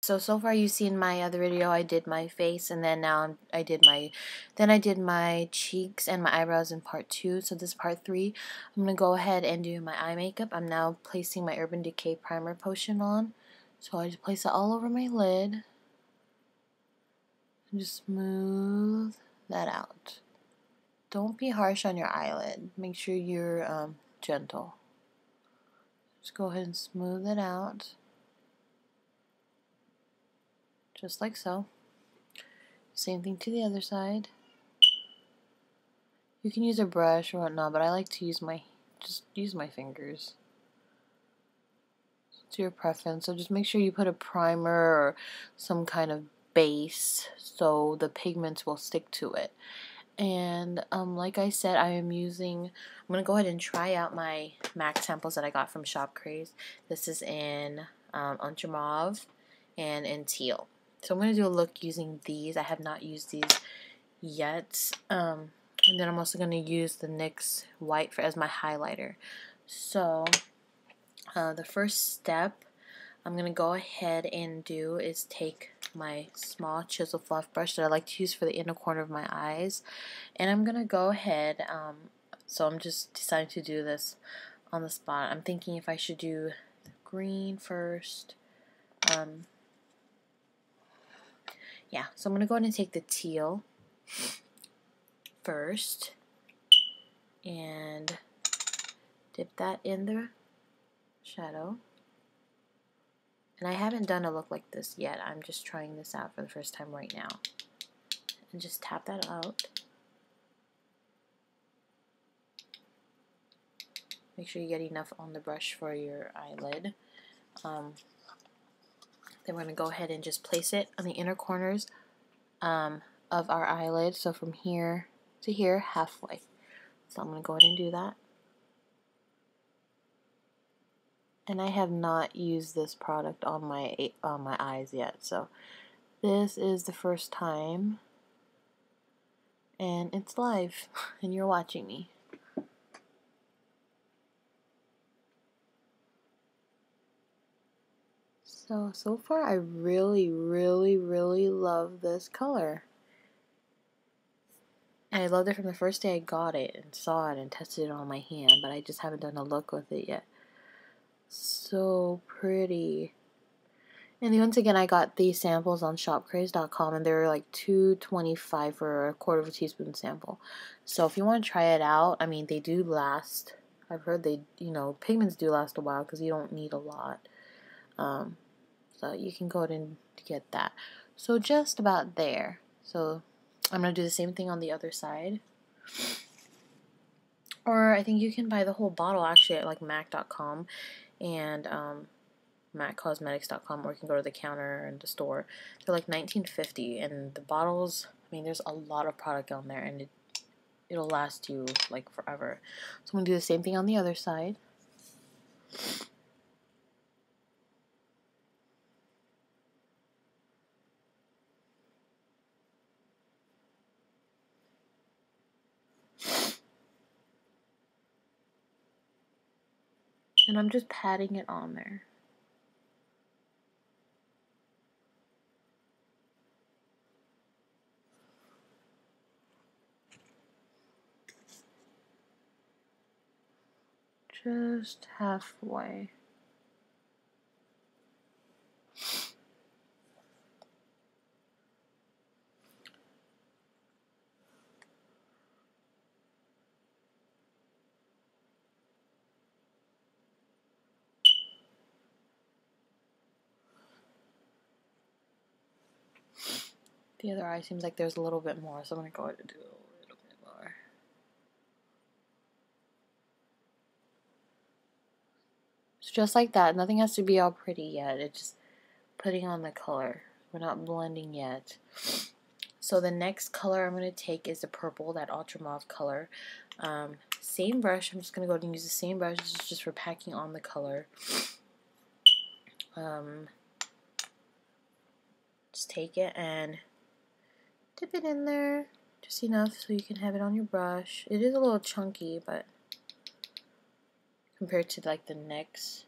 so far you've seen my other video. I did my face, and then now I did my cheeks and my eyebrows in part 2. So this is part 3. I'm gonna go ahead and do my eye makeup. I'm now placing my Urban Decay primer potion on. So I just place it all over my lid and just smooth that out. Don't be harsh on your eyelid. Make sure you're gentle. Just go ahead and smooth it out. Just like so. Same thing to the other side. You can use a brush or whatnot, but I like to use my fingers. It's your preference. So just make sure you put a primer or some kind of base so the pigments will stick to it. And like I said, I'm gonna go ahead and try out my MAC samples that I got from Shop Craze. This is in etremauve and in teal. So I'm gonna do a look using these. I have not used these yet. And then I'm also gonna use the NYX white as my highlighter. So the first step I'm gonna go ahead and do is take my small chisel fluff brush that I like to use for the inner corner of my eyes, and I'm gonna go ahead, so I'm just deciding to do this on the spot. I'm thinking if I should do green first. Yeah, so I'm gonna go ahead and take the teal first and dip that in the shadow. And I haven't done a look like this yet. I'm just trying this out for the first time right now. And just tap that out. Make sure you get enough on the brush for your eyelid. Then we're going to go ahead and just place it on the inner corners of our eyelid. So from here to here, halfway. So I'm going to go ahead and do that. And I have not used this product on my eyes yet, so this is the first time, and it's live, and you're watching me. So far I really love this color. And I loved it from the first day I got it and saw it and tested it on my hand, but I just haven't done a look with it yet. So pretty. And once again, I got these samples on shopcraze.com, and they were like $2.25 for a quarter of a teaspoon sample. So if you want to try it out, I mean, they do last. I've heard pigments do last a while because you don't need a lot. So you can go ahead and get that. So just about there. So I'm going to do the same thing on the other side. Or I think you can buy the whole bottle actually at like MAC.com and MACcosmetics.com, or you can go to the counter in the store. They're like $19.50, and the bottles, I mean, there's a lot of product on there, and it'll last you like forever. So I'm going to do the same thing on the other side. And I'm just patting it on there. Just halfway. The other eye seems like there's a little bit more, so I'm going to go ahead and do a little bit more. It's just like that. Nothing has to be all pretty yet. It's just putting on the color. We're not blending yet. So the next color I'm going to take is the purple, that ultra mauve color. Same brush. I'm just going to go ahead and use the same brush. This is just for packing on the color. Just take it and dip it in there. Just enough so you can have it on your brush. It is a little chunky, but compared to like the NYX.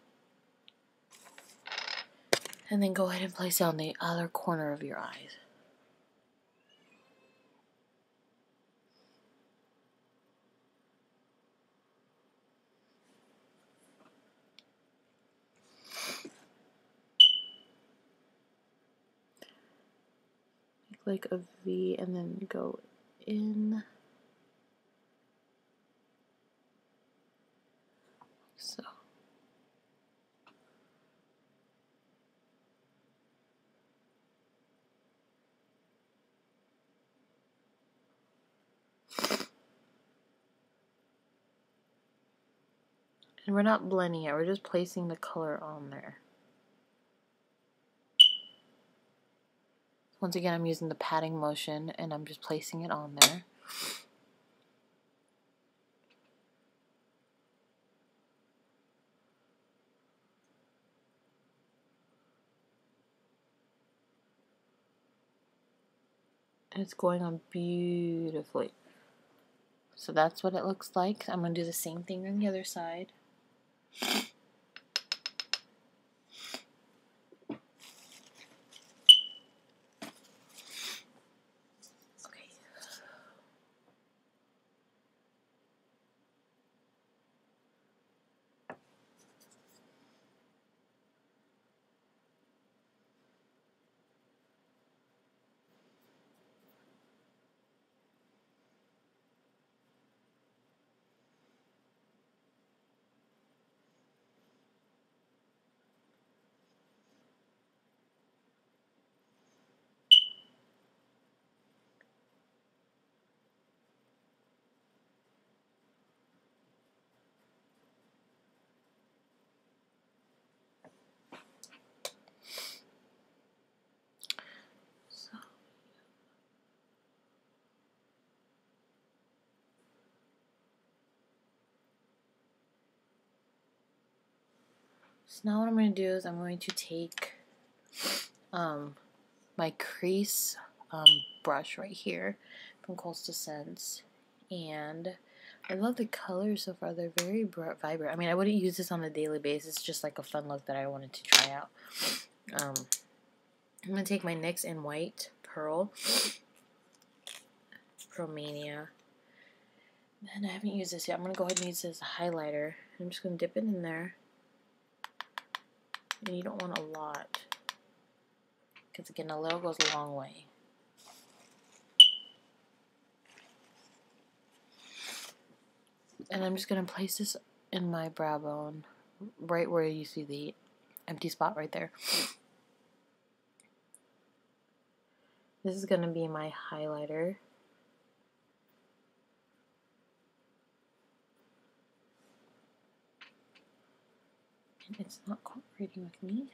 And then go ahead and place it on the other corner of your eyes. Make like a V and then go in. So. And we're not blending it, we're just placing the color on there. Once again, I'm using the patting motion and I'm just placing it on there. And it's going on beautifully. So that's what it looks like. I'm going to do the same thing on the other side. Okay. So now what I'm going to do is I'm going to take my crease brush right here from Coastal Scents, and I love the colors so far. They're very vibrant. I mean, I wouldn't use this on a daily basis, just like a fun look that I wanted to try out. I'm going to take my NYX in White Pearl Mania. And I haven't used this yet. I'm going to go ahead and use this as a highlighter. I'm just going to dip it in there. And you don't want a lot, because again, a little goes a long way. And I'm just going to place this in my brow bone, right where you see the empty spot right there. This is going to be my highlighter. And it's not cooperating with me.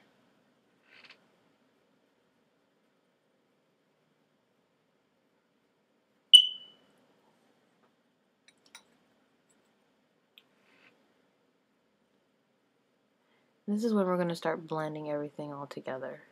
This is when we're going to start blending everything all together.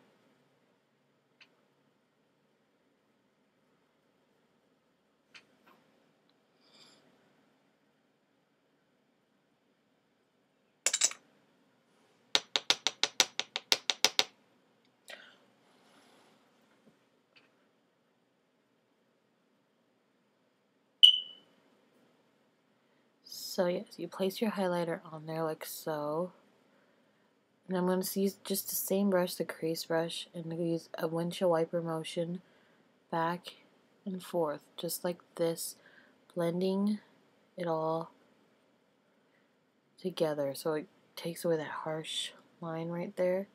So yes, you place your highlighter on there like so. And I'm going to use just the same brush, the crease brush, and I'm going to use a windshield wiper motion back and forth, just like this, blending it all together so it takes away that harsh line right there.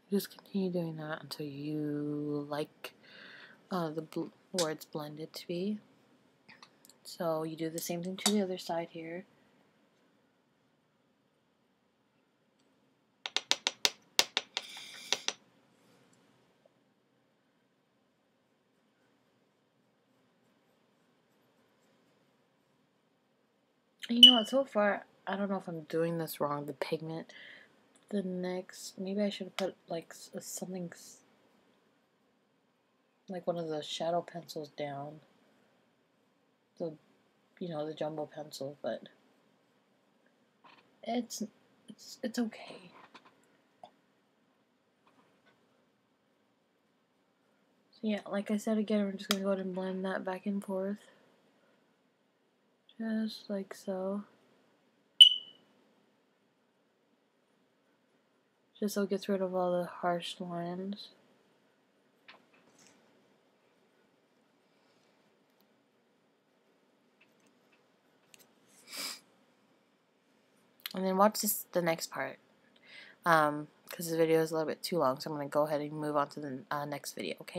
Just continue doing that until you like where it's blended to be. So you do the same thing to the other side here. And you know what, so far, I don't know if I'm doing this wrong, the pigment. The next, maybe I should put like something like one of the shadow pencils down. The, you know, the jumbo pencil, but it's okay. So yeah, like I said again, we're just gonna go ahead and blend that back and forth. Just like so. Just so it gets rid of all the harsh lines. And then watch the next part. Because the video is a little bit too long, so I'm going to go ahead and move on to the next video, okay?